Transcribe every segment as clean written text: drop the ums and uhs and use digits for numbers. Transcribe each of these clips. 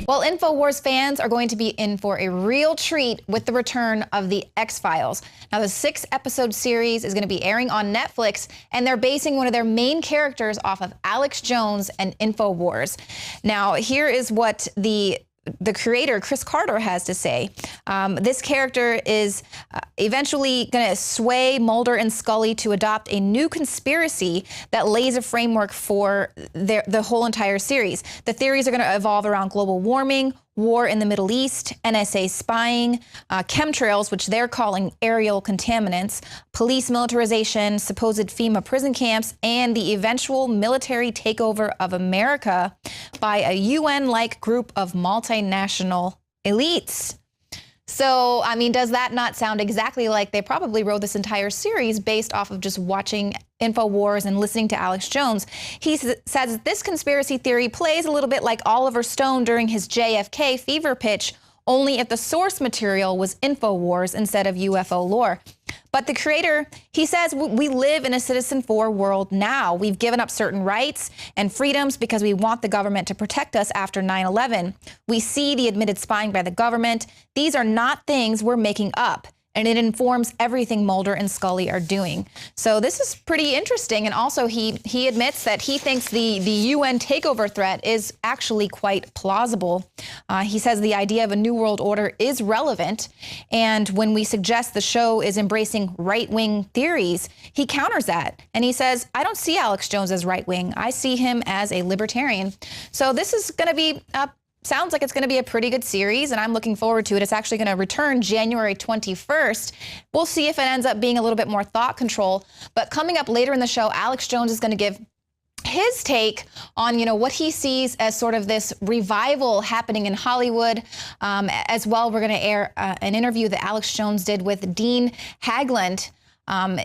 Well, InfoWars fans are going to be in for a real treat with the return of The X-Files. Now, the 6-episode series is going to be airing on Netflix, and they're basing one of their main characters off of Alex Jones and InfoWars. Now, here is what the creator, Chris Carter, has to say. This character is eventually going to sway Mulder and Scully to adopt a new conspiracy that lays a framework for the whole entire series. The theories are going to evolve around global warming, war in the Middle East, NSA spying, chemtrails, which they're calling aerial contaminants, police militarization, supposed FEMA prison camps, and the eventual military takeover of America by a UN-like group of multinational elites. So, I mean, does that not sound exactly like they probably wrote this entire series based off of just watching InfoWars and listening to Alex Jones? He says this conspiracy theory plays a little bit like Oliver Stone during his JFK fever pitch, only if the source material was InfoWars instead of UFO lore. But the creator, he says, we live in a Citizen-4 world now. We've given up certain rights and freedoms because we want the government to protect us after 9/11. We see the admitted spying by the government. These are not things we're making up, and it informs everything Mulder and Scully are doing. So this is pretty interesting. And also he admits that he thinks the UN takeover threat is actually quite plausible. He says the idea of a new world order is relevant. And when we suggest the show is embracing right-wing theories, he counters that. And he says, I don't see Alex Jones as right-wing. I see him as a libertarian. So this is going to be sounds like it's going to be a pretty good series, and I'm looking forward to it. It's actually going to return January 21st. We'll see if it ends up being a little bit more thought control. But coming up later in the show, Alex Jones is going to give his take on, what he sees as sort of this revival happening in Hollywood. As well, we're going to air an interview that Alex Jones did with Dean Haglund.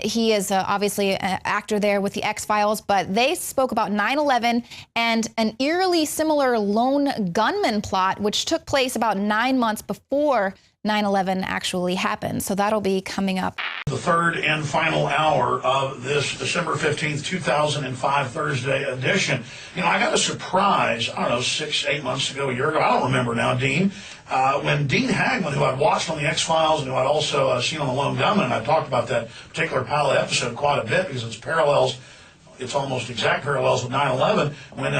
He is obviously an actor there with the X-Files, but they spoke about 9/11 and an eerily similar lone gunman plot, which took place about 9 months before 9/11 actually happened. So that'll be coming up. The third and final hour of this December 15th, 2005 Thursday edition. I got a surprise, I don't know, 6, 8 months ago, a year ago, I don't remember now, Dean, when Dean Haglund, who I'd watched on the X-Files and who I'd also seen on The Lone Gunman, and I talked about that particular pilot episode quite a bit because it's almost exact parallels with 9/11, when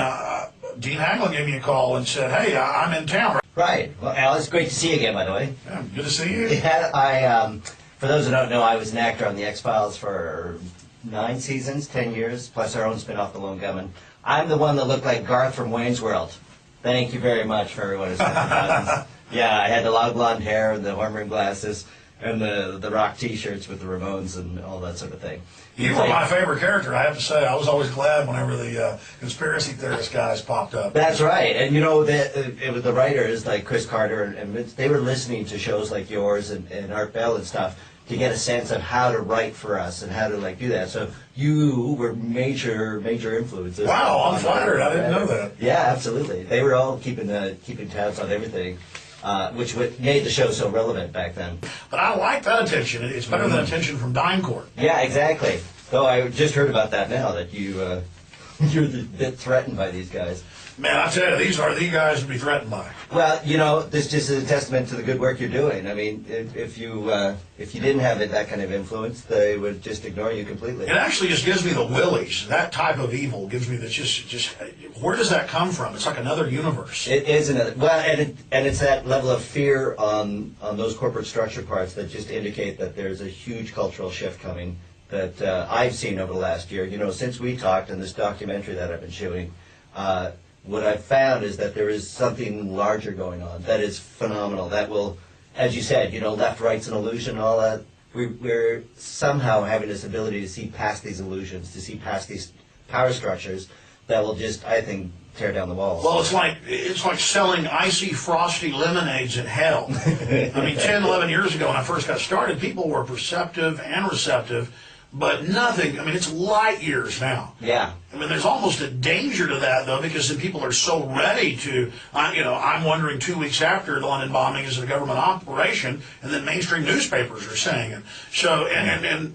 Dean Haglund gave me a call and said, hey, I'm in town. Right. Well, Al, it's great to see you again, by the way. Yeah, good to see you. Yeah, for those who don't know, I was an actor on The X-Files for 9 seasons, 10 years, plus our own spin-off, The Lone Gunman. I'm the one that looked like Garth from Wayne's World. Thank you very much for everyone who's listening. Yeah, I had the long blonde hair and the horn rim glasses and the rock T-shirts with the Ramones and all that sort of thing. You were my favorite character, I have to say. I was always glad whenever the conspiracy theorist guys popped up. That's right. And it was the writers like Chris Carter and they were listening to shows like yours and Art Bell and stuff to get a sense of how to write for us and how to do that. So you were major influences. Wow, I'm flattered. I didn't know that. Yeah, absolutely. They were all keeping tabs on everything. Which made the show so relevant back then. But I like that attention. It's better than attention from DynCorp. Yeah, exactly. Though I just heard about that now, that you're a bit threatened by these guys. Man, I tell you, these are the guys to be threatened by. Well, this just is a testament to the good work you're doing. I mean, if you didn't have that kind of influence, they would just ignore you completely. It actually just gives me the willies. That type of evil gives me just where does that come from? It's like another universe. It is another. Well, and it's that level of fear on those corporate structure parts that just indicate that there's a huge cultural shift coming that I've seen over the last year. Since we talked in this documentary that I've been shooting. What I've found is that there is something larger going on that is phenomenal. That will, as you said, left, right's an illusion, all that. We're somehow having this ability to see past these illusions, to see past these power structures that will just, I think, tear down the walls. Well, it's like selling icy, frosty lemonades in hell. I mean, 10, 11 years ago when I first got started, people were perceptive and receptive. but nothing. I mean, it's light years now. Yeah. I mean, there's almost a danger to that, though, because then people are so ready to, I'm wondering 2 weeks after the London bombing, is it a government operation? And then mainstream newspapers are saying it. So,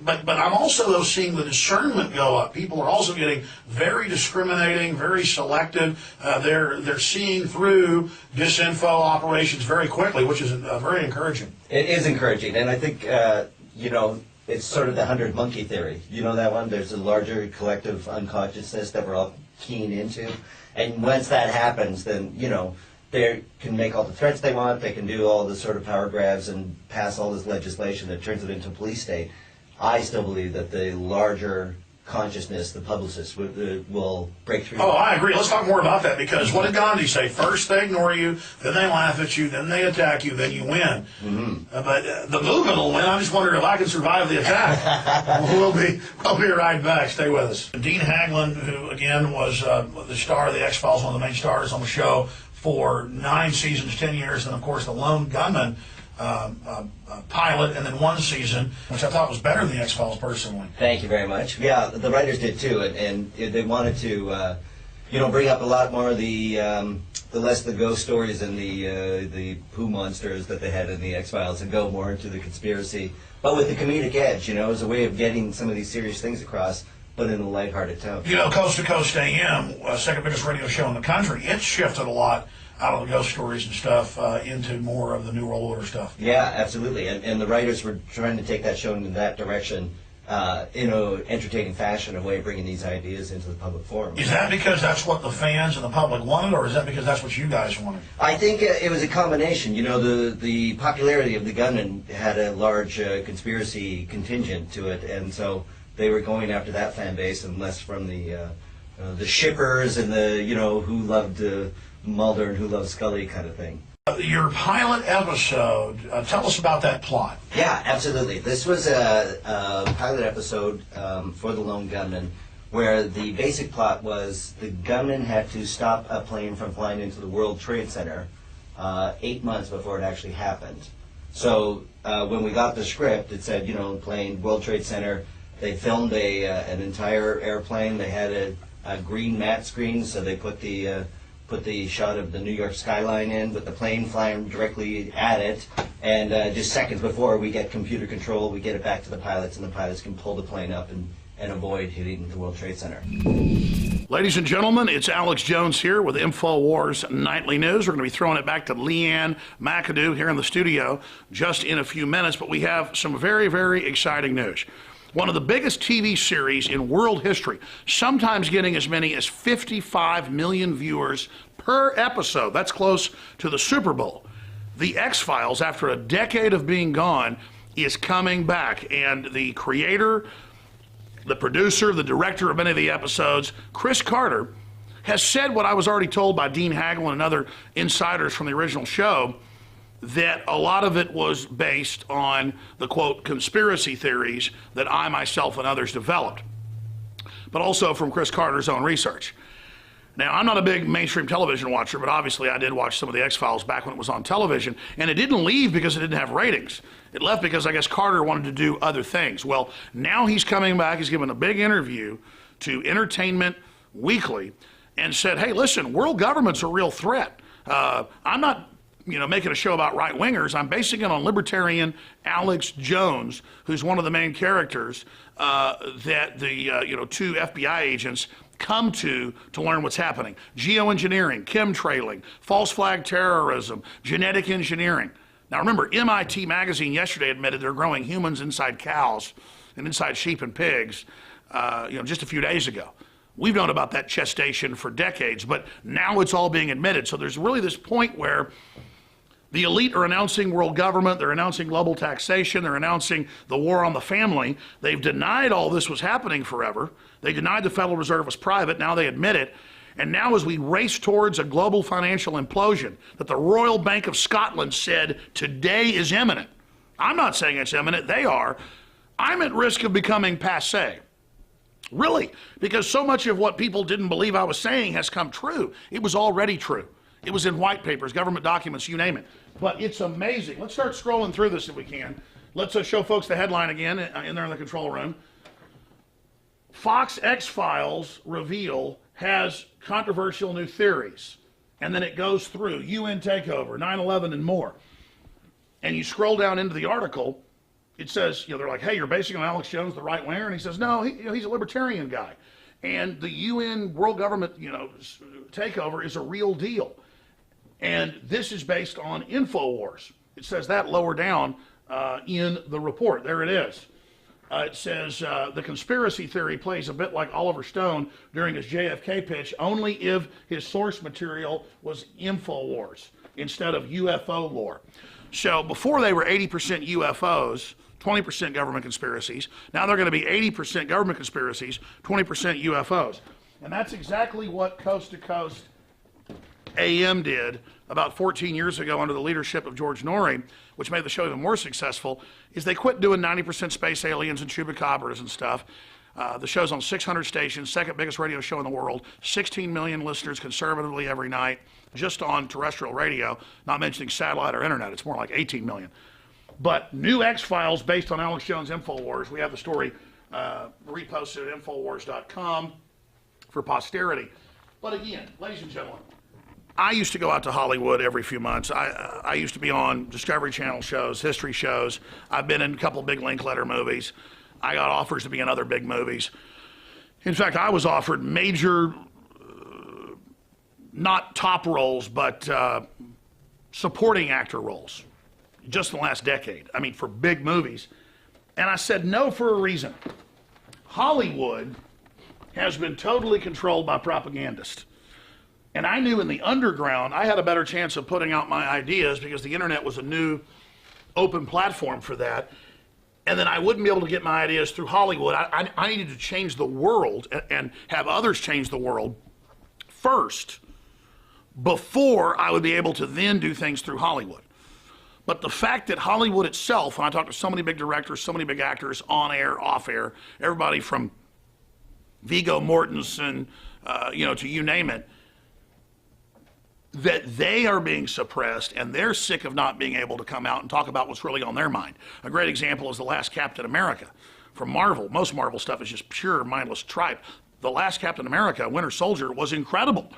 but I'm also, though, seeing the discernment go up. People are also getting very discriminating, very selective. They're seeing through disinfo operations very quickly, which is very encouraging. It is encouraging, and I think, it's sort of the 100 monkey theory. You know that one? There's a larger collective unconsciousness that we're all keen into. And once that happens, then, they can make all the threats they want, they can do all the sort of power grabs and pass all this legislation that turns it into a police state. I still believe that the larger consciousness, the publicists, will break through. Oh, I agree. Let's talk more about that, because what did Gandhi say? First they ignore you, then they laugh at you, then they attack you, then you win. But the movement will win. I'm just wondering if I can survive the attack. We'll be right back. Stay with us. Dean Haglund, who again was the star of the X-Files, one of the main stars on the show for 9 seasons, 10 years, and of course the Lone Gunman pilot, and then 1 season, which I thought was better than the X-Files personally. Thank you very much. Yeah, the writers did too, and they wanted to, bring up a lot more of the less the ghost stories and the poo monsters that they had in the X-Files, and go more into the conspiracy, but with the comedic edge, as a way of getting some of these serious things across, but in a lighthearted tone. Coast to Coast AM, second biggest radio show in the country, it's shifted a lot out of the ghost stories and stuff into more of the New World Order stuff. Yeah, absolutely. And the writers were trying to take that show in that direction in an entertaining fashion, a way of bringing these ideas into the public forum. Is that because that's what the fans and the public wanted, or is that because that's what you guys wanted? I think it was a combination. The popularity of the Gunman had a large conspiracy contingent to it, and so they were going after that fan base and less from the shippers and the, who loved Mulder and who loved Scully kind of thing. Your pilot episode, tell us about that plot. Yeah, absolutely. This was a pilot episode for the Lone Gunman, where the basic plot was the gunman had to stop a plane from flying into the World Trade Center 8 months before it actually happened. So when we got the script, it said, plane, World Trade Center. They filmed an entire airplane. They had a green matte screen, so they put the shot of the New York skyline in with the plane flying directly at it, and just seconds before we get computer control, we get it back to the pilots, and the pilots can pull the plane up and avoid hitting the World Trade Center. Ladies and gentlemen, it's Alex Jones here with InfoWars Nightly News. We're going to be throwing it back to Leanne McAdoo here in the studio just in a few minutes, but we have some very, very exciting news. One of the biggest TV series in world history, sometimes getting as many as 55 million viewers per episode. That's close to the Super Bowl. The X-Files, after a decade of being gone, is coming back. And the creator, the producer, the director of many of the episodes, Chris Carter, has said what I was already told by Dean Haglund and other insiders from the original show, that a lot of it was based on the, quote, conspiracy theories that I, myself, and others developed, but also from Chris Carter's own research. Now, I'm not a big mainstream television watcher, but obviously I did watch some of the X-Files back when it was on television, and it didn't leave because it didn't have ratings. It left because I guess Carter wanted to do other things. Well, now he's coming back. He's given a big interview to Entertainment Weekly and said, hey, listen, world government's a real threat. I'm not making a show about right-wingers. I'm basing it on libertarian Alex Jones, who's one of the main characters that the 2 FBI agents come to learn what's happening. Geoengineering, chemtrailing, false flag terrorism, genetic engineering. Now remember, MIT Magazine yesterday admitted they're growing humans inside cows and inside sheep and pigs, just a few days ago. We've known about that gestation for decades, but now it's all being admitted. So there's really this point where the elite are announcing world government, they're announcing global taxation, they're announcing the war on the family. They've denied all this was happening forever. They denied the Federal Reserve was private, now they admit it. And now as we race towards a global financial implosion that the Royal Bank of Scotland said today is imminent. I'm not saying it's imminent, they are. I'm at risk of becoming passé. Really, because so much of what people didn't believe I was saying has come true. It was already true. It was in white papers, government documents, you name it. But it's amazing. Let's start scrolling through this if we can. Let's show folks the headline again in there in the control room. Fox X-Files reveal has controversial new theories. And then it goes through UN takeover, 9/11 and more. And you scroll down into the article, it says, they're like, hey, you're basing on Alex Jones, the right winger? And he says, no, he's a libertarian guy. And the UN world government, takeover is a real deal. And this is based on InfoWars. It says that lower down in the report. There it is. It says the conspiracy theory plays a bit like Oliver Stone during his JFK pitch, only if his source material was InfoWars instead of UFO lore. So before they were 80% UFOs, 20% government conspiracies. Now they're going to be 80% government conspiracies, 20% UFOs. And that's exactly what Coast to Coast AM did about 14 years ago under the leadership of George Norrie, which made the show even more successful, is they quit doing 90% space aliens and chupacabras and stuff. The show's on 600 stations, second biggest radio show in the world, 16 million listeners conservatively every night, just on terrestrial radio, not mentioning satellite or internet. It's more like 18 million. But new X-Files based on Alex Jones' InfoWars. We have the story reposted at Infowars.com for posterity. But again, ladies and gentlemen, I used to go out to Hollywood every few months. I used to be on Discovery Channel shows, history shows. I've been in a couple big Linklater movies. I got offers to be in other big movies. In fact, I was offered major, not top roles, but supporting actor roles just in the last decade. I mean, for big movies. And I said no for a reason. Hollywood has been totally controlled by propagandists. And I knew in the underground I had a better chance of putting out my ideas because the internet was a new open platform for that. And then I wouldn't be able to get my ideas through Hollywood. I needed to change the world and have others change the world first before I would be able to then do things through Hollywood. But the fact that Hollywood itself, and I talked to so many big directors, so many big actors, on air, off air, everybody from Viggo Mortensen, to you name it, that they are being suppressed and they're sick of not being able to come out and talk about what's really on their mind. A great example is The Last Captain America from Marvel. Most Marvel stuff is just pure mindless tripe. The Last Captain America, Winter Soldier, was incredible.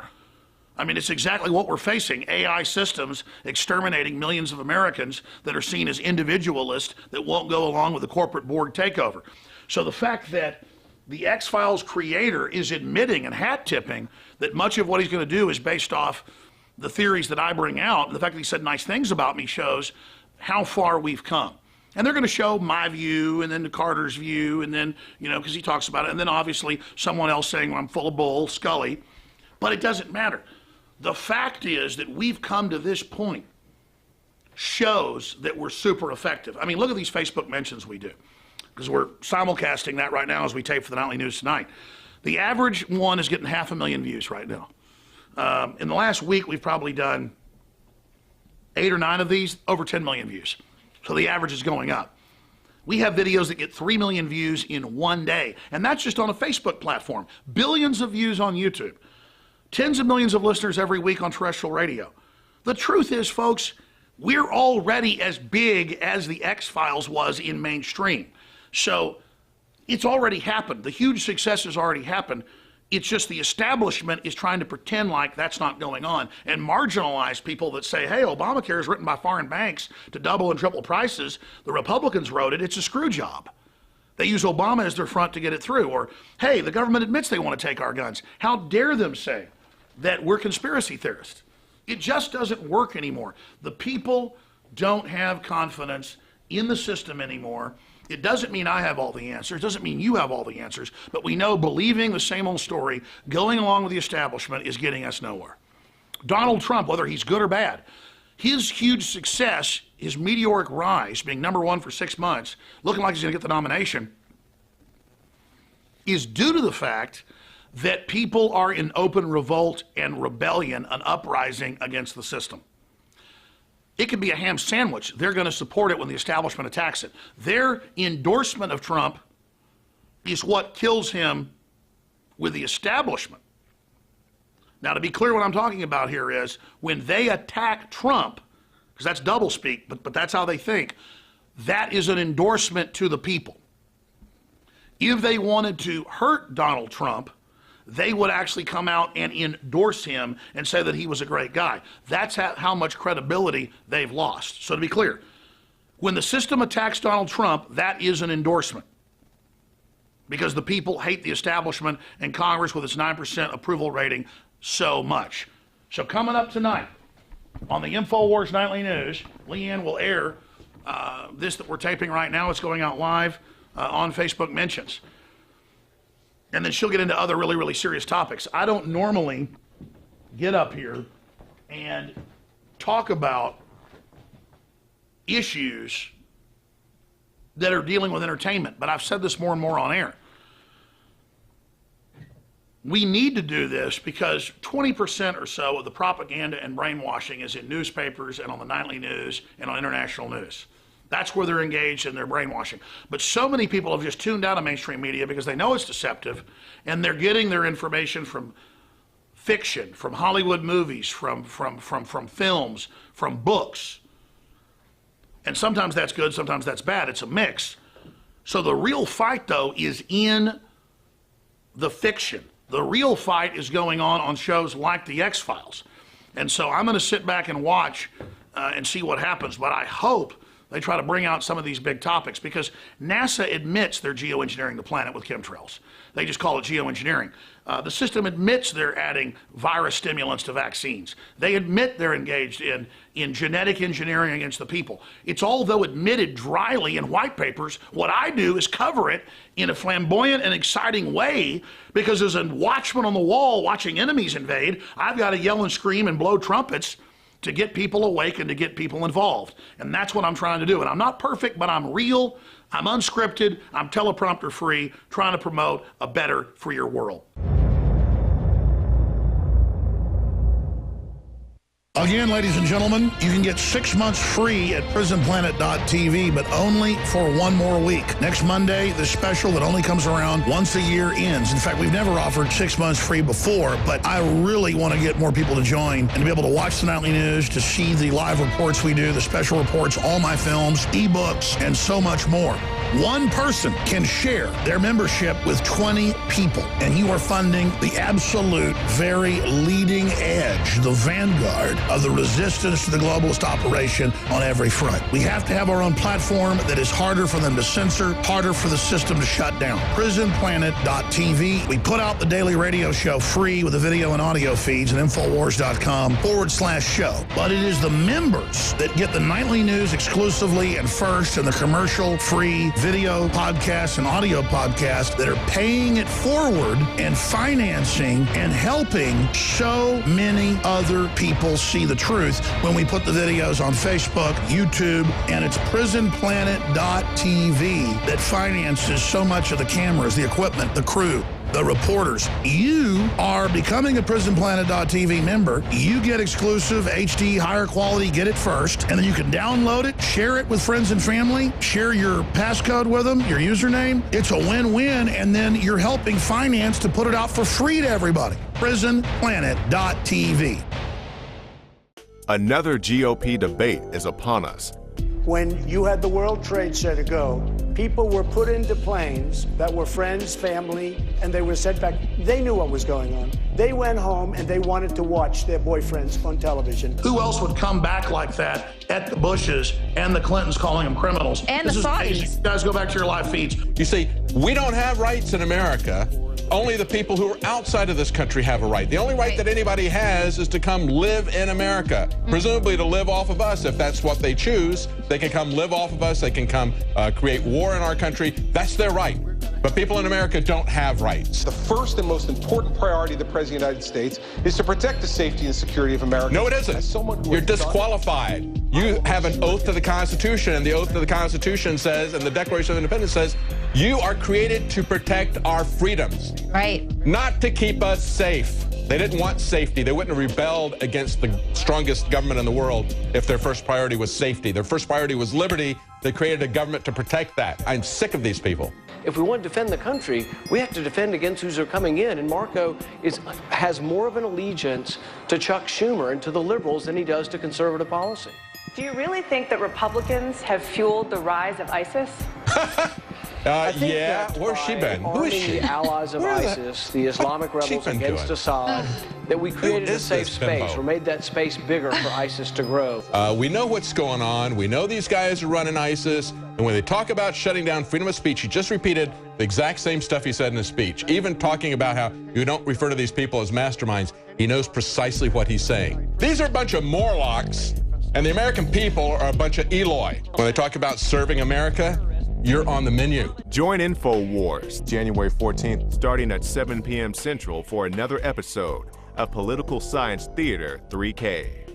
I mean, it's exactly what we're facing. AI systems exterminating millions of Americans that are seen as individualists that won't go along with the corporate Borg takeover. So the fact that the X-Files creator is admitting and hat-tipping that much of what he's going to do is based off the theories that I bring out, and the fact that he said nice things about me shows how far we've come. And they're going to show my view, and then Carter's view, and then, because he talks about it, and then obviously someone else saying I'm full of bull, Scully. But it doesn't matter. The fact is that we've come to this point shows that we're super effective. I mean, look at these Facebook mentions we do, because we're simulcasting that right now as we tape for the Nightly News tonight. The average one is getting 500,000 views right now. In the last week, we've probably done 8 or 9 of these, over 10 million views. So the average is going up. We have videos that get 3 million views in one day, and that's just on a Facebook platform. Billions of views on YouTube. Tens of millions of listeners every week on terrestrial radio. The truth is, folks, we're already as big as the X-Files was in mainstream. So it's already happened. The huge success has already happened. It's just the establishment is trying to pretend like that's not going on and marginalize people that say, hey, Obamacare is written by foreign banks to double and triple prices. The Republicans wrote it. It's a screw job. They use Obama as their front to get it through. Or, hey, the government admits they want to take our guns. How dare them say that we're conspiracy theorists? It just doesn't work anymore. The people don't have confidence in the system anymore. It doesn't mean I have all the answers. It doesn't mean you have all the answers. But we know believing the same old story, going along with the establishment, is getting us nowhere. Donald Trump, whether he's good or bad, his huge success, his meteoric rise, being #1 for 6 months, looking like he's going to get the nomination, is due to the fact that people are in open revolt and rebellion, an uprising against the system. It could be a ham sandwich. They're going to support it when the establishment attacks it. Their endorsement of Trump is what kills him with the establishment. Now, to be clear, what I'm talking about here is when they attack Trump, because that's doublespeak, but that's how they think, that is an endorsement to the people. If they wanted to hurt Donald Trump, they would actually come out and endorse him and say that he was a great guy. That's how much credibility they've lost. So to be clear, when the system attacks Donald Trump, that is an endorsement, because the people hate the establishment and Congress with its 9% approval rating so much. So coming up tonight on the InfoWars Nightly News, Leanne will air this that we're taping right now. It's going out live on Facebook Mentions. And then she'll get into other really, really serious topics. I don't normally get up here and talk about issues that are dealing with entertainment, but I've said this more and more on air. We need to do this because 20% or so of the propaganda and brainwashing is in newspapers and on the nightly news and on international news. That's where they're engaged in their brainwashing. But so many people have just tuned out of mainstream media because they know it's deceptive, and they're getting their information from fiction, from Hollywood movies, from films, from books. And sometimes that's good, sometimes that's bad. It's a mix. So the real fight, though, is in the fiction. The real fight is going on shows like The X-Files. And so I'm going to sit back and watch and see what happens. But I hope they try to bring out some of these big topics, because NASA admits they're geoengineering the planet with chemtrails. They just call it geoengineering. The system admits they're adding virus stimulants to vaccines. They admit they're engaged in genetic engineering against the people. It's all, though, admitted dryly in white papers. What I do is cover it in a flamboyant and exciting way, because as a watchman on the wall watching enemies invade, I've got to yell and scream and blow trumpets to get people awake and to get people involved. And that's what I'm trying to do. And I'm not perfect, but I'm real, I'm unscripted, I'm teleprompter free, trying to promote a better, freer world. Again, ladies and gentlemen, you can get 6 months free at prisonplanet.tv, but only for 1 more week. Next Monday, the special that only comes around once a year ends. In fact, we've never offered 6 months free before, but I really want to get more people to join and to be able to watch the nightly news, to see the live reports we do, the special reports, all my films, ebooks, and so much more. One person can share their membership with 20 people, and you are funding the absolute very leading edge, the vanguard of the resistance to the globalist operation on every front. We have to have our own platform that is harder for them to censor, harder for the system to shut down. prisonplanet.tv. We put out the daily radio show free with the video and audio feeds at Infowars.com/show. But it is the members that get the nightly news exclusively and first, and the commercial-free video podcasts and audio podcasts that are paying it forward and financing and helping so many other people see the truth when we put the videos on Facebook, YouTube, and it's prisonplanet.tv that finances so much of the cameras, the equipment, the crew, the reporters. You are becoming a prisonplanet.tv member. You get exclusive HD, higher quality, get it first, and then you can download it, share it with friends and family, share your passcode with them, your username. It's a win-win, and then you're helping finance to put it out for free to everybody. prisonplanet.tv. Another GOP debate is upon us. When you had the World Trade Center go, people were put into planes that were friends, family, and they were sent back. They knew what was going on. They went home and they wanted to watch their boyfriends on television. Who else would come back like that at the Bushes and the Clintons calling them criminals? And this the is Saudis. amazing. You guys go back to your live feeds. You see, we don't have rights in America. Only the people who are outside of this country have a right. The only right that anybody has is to come live in America, presumably to live off of us if that's what they choose. They can come live off of us. They can come create war in our country. That's their right. But people in America don't have rights. The first and most important priority of the President of the United States is to protect the safety and security of America. No, it isn't. You're disqualified. You have an oath to the Constitution, and the oath to the Constitution says, and the Declaration of Independence says, you are created to protect our freedoms. Right. Not to keep us safe. They didn't want safety. They wouldn't have rebelled against the strongest government in the world if their first priority was safety. Their first priority was liberty. They created a government to protect that. I'm sick of these people. If we want to defend the country, we have to defend against who's coming in. And Marco has more of an allegiance to Chuck Schumer and to the liberals than he does to conservative policy. Do you really think that Republicans have fueled the rise of ISIS? I think Yeah, that where's she by been? Who is arming she? the allies of Where the- ISIS, the Islamic What's she rebels been against doing? Assad, that we created a is safe this space bimbo? or made that space bigger for ISIS to grow. We know what's going on. We know these guys are running ISIS. And when they talk about shutting down freedom of speech, he just repeated the exact same stuff he said in his speech. Even talking about how you don't refer to these people as masterminds, he knows precisely what he's saying. These are a bunch of Morlocks, and the American people are a bunch of Eloi. When they talk about serving America, you're on the menu. Join InfoWars January 14th, starting at 7 p.m. Central for another episode of Political Science Theater 3K.